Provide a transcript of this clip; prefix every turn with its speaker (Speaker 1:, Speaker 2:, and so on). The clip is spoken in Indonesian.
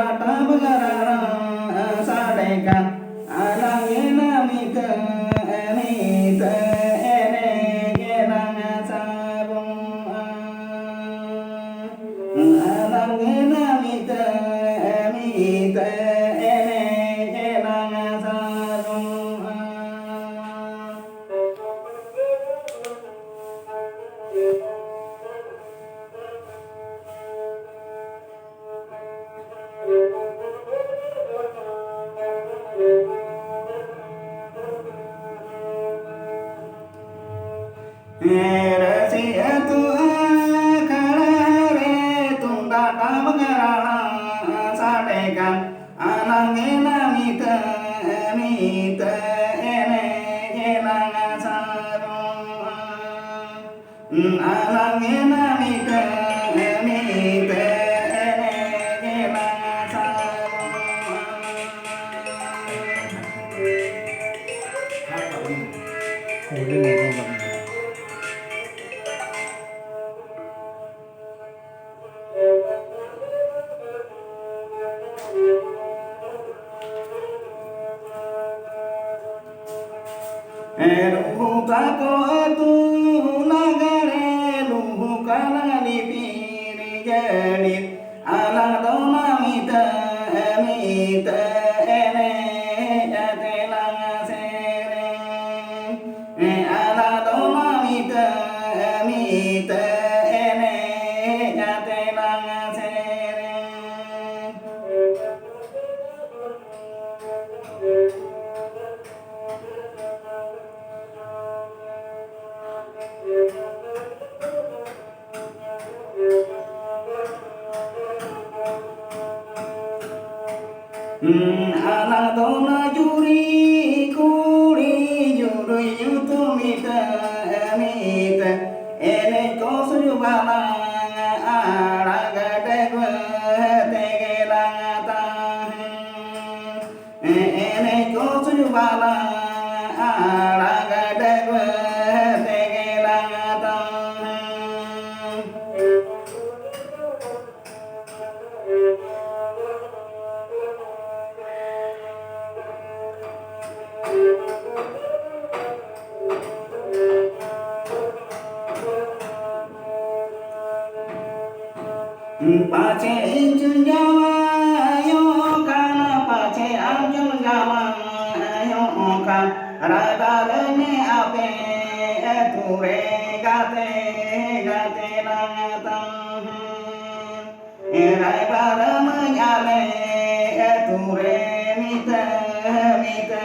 Speaker 1: tata mengarara sadekan anangena mite mite ene genang sabung anangena mite mite ene genang sabung Rasiatu akarare tundata mengarara sadekan anangena mite mite ene genang sarung anangena mite mite ene genang sarung
Speaker 2: Huli mo ba?
Speaker 1: Luhu tako tu nagare luhu kana lipiri jadit ala dona mita mita ene jate lang sereng ala dona mita mita ene jate lang sereng anak dona juri kuri juri yutu mita mita ene kosu bala araga degwa tegelang tahen ene kosu bala araga degwa tegelang tahen Pace injun jawa yo kana pace anjun jawa yo kan rada lene ape eture gate gate nang tahen rai bara menyale eture mite mite